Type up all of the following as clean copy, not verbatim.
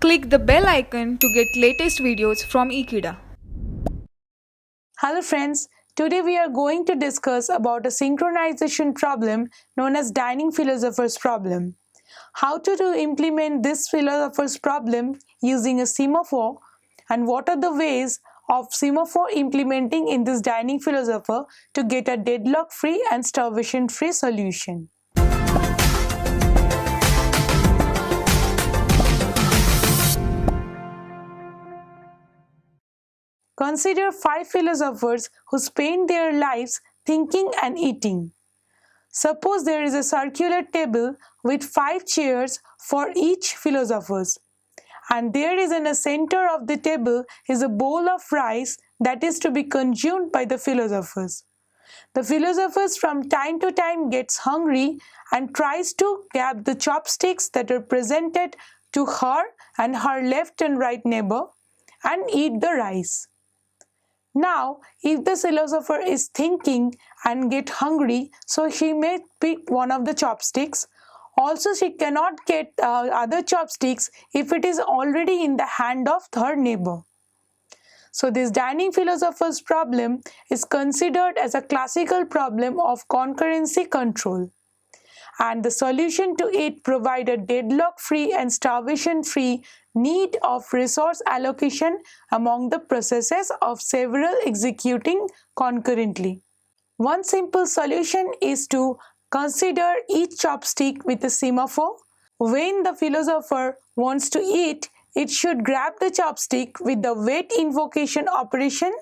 Click the bell icon to get latest videos from Ekeeda. Hello friends, today we are going to discuss about a synchronization problem known as dining philosopher's problem. How to implement this philosopher's problem using a semaphore, and what are the ways of semaphore implementing in this dining philosopher to get a deadlock free and starvation free solution. Consider 5 philosophers who spend their lives thinking and eating. Suppose there is a circular table with 5 chairs for each philosophers, and there is in the center of the table is a bowl of rice that is to be consumed by the philosophers. The philosophers from time to time gets hungry and tries to grab the chopsticks that are presented to her and her left and right neighbor and eat the rice. Now, if the philosopher is thinking and get hungry, so she may pick one of the chopsticks. Also, she cannot get other chopsticks if it is already in the hand of her neighbor. So, this dining philosopher's problem is considered as a classical problem of concurrency control. And the solution to it provide a deadlock-free and starvation-free need of resource allocation among the processes of several executing concurrently. One simple solution is to consider each chopstick with a semaphore. When the philosopher wants to eat, it should grab the chopstick with the wait invocation operation,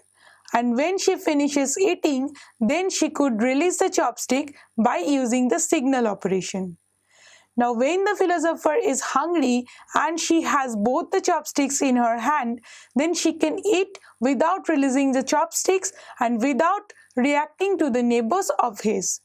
and when she finishes eating, then she could release the chopstick by using the signal operation. Now, when the philosopher is hungry and she has both the chopsticks in her hand, then she can eat without releasing the chopsticks and without reacting to the neighbors of his.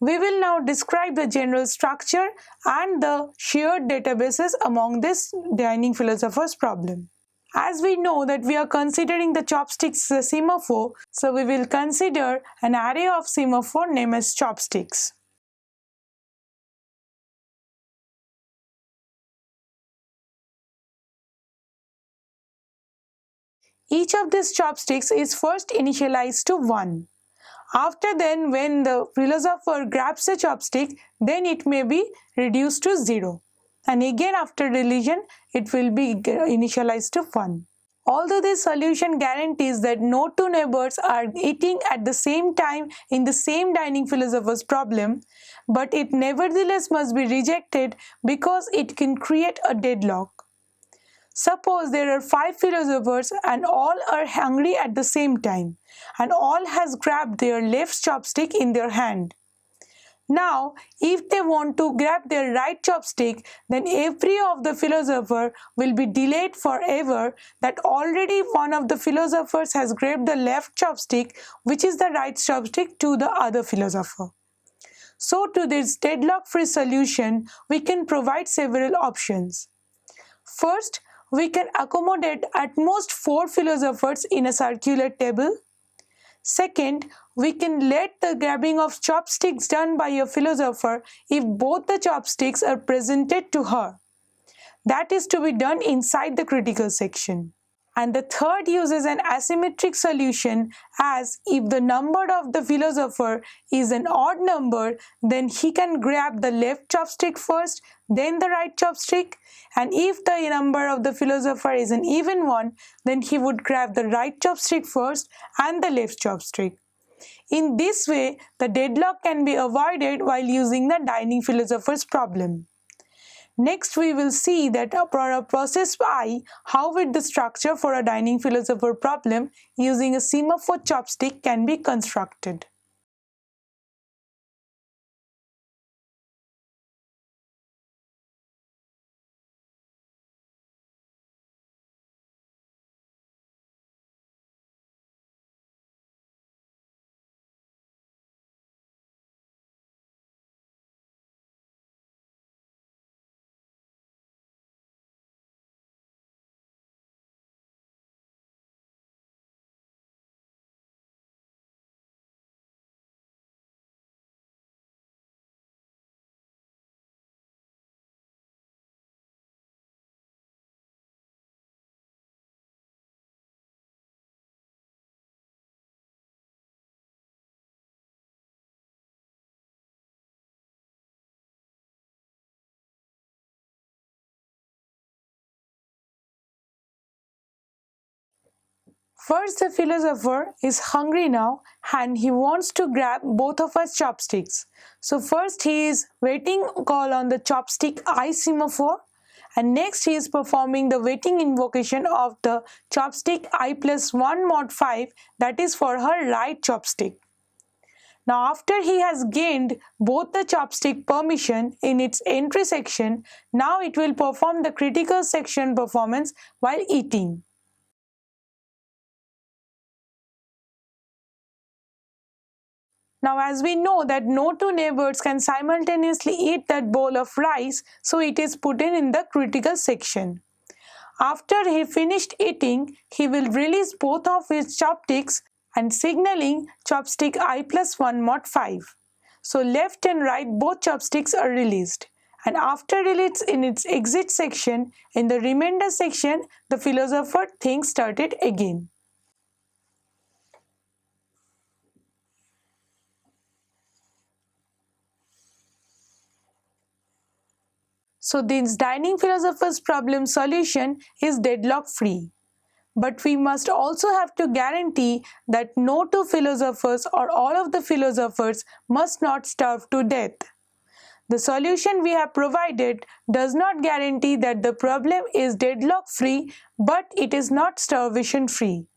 We will now describe the general structure and the shared databases among this dining philosopher's problem. As we know that we are considering the chopsticks semaphore, so we will consider an array of semaphore named as chopsticks. Each of these chopsticks is first initialized to 1. After then, when the philosopher grabs the chopstick, then it may be reduced to 0. And again after deletion, it will be initialized to 1. Although this solution guarantees that no two neighbors are eating at the same time in the same dining philosopher's problem, but it nevertheless must be rejected because it can create a deadlock. Suppose there are 5 philosophers and all are hungry at the same time, and all has grabbed their left chopstick in their hand. Now, if they want to grab their right chopstick, then every of the philosopher will be delayed forever that already one of the philosophers has grabbed the left chopstick, which is the right chopstick to the other philosopher. So to this deadlock-free solution, we can provide several options. First, we can accommodate at most 4 philosophers in a circular table. Second, we can let the grabbing of chopsticks done by a philosopher if both the chopsticks are presented to her. That is to be done inside the critical section. And the third uses an asymmetric solution, as if the number of the philosopher is an odd number, then he can grab the left chopstick first, then the right chopstick, and if the number of the philosopher is an even one, then he would grab the right chopstick first and the left chopstick. In this way, the deadlock can be avoided while using the dining philosopher's problem. Next, we will see that for a process I, how with the structure for a dining philosopher problem using a semaphore chopstick can be constructed. First, the philosopher is hungry now and he wants to grab both of us chopsticks. So first he is waiting call on the chopstick I semaphore, and next he is performing the waiting invocation of the chopstick I plus 1 mod 5, that is for her right chopstick. Now after he has gained both the chopstick permission in its entry section, now it will perform the critical section performance while eating. Now as we know that no two neighbors can simultaneously eat that bowl of rice, so it is put in the critical section. After he finished eating, he will release both of his chopsticks and signaling chopstick I plus 1 mod 5. So left and right both chopsticks are released. And after release in its exit section, in the remainder section, the philosopher things started again. So this dining philosopher's problem solution is deadlock free. But we must also have to guarantee that no two philosophers or all of the philosophers must not starve to death. The solution we have provided does not guarantee that the problem is deadlock free, but it is not starvation free.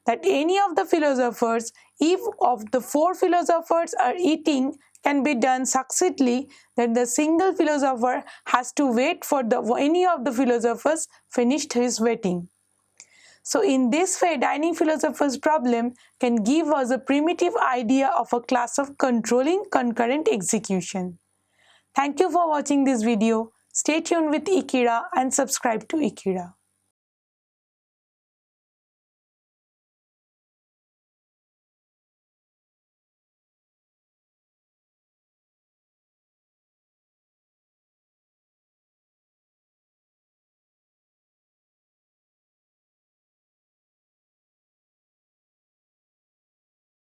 That any of the philosophers, if of the 4 philosophers are eating, can be done succinctly, that the single philosopher has to wait for any of the philosophers finished his waiting. So in this way, dining philosopher's problem can give us a primitive idea of a class of controlling concurrent execution. Thank you for watching this video. Stay tuned with Ekeeda and subscribe to Ekeeda.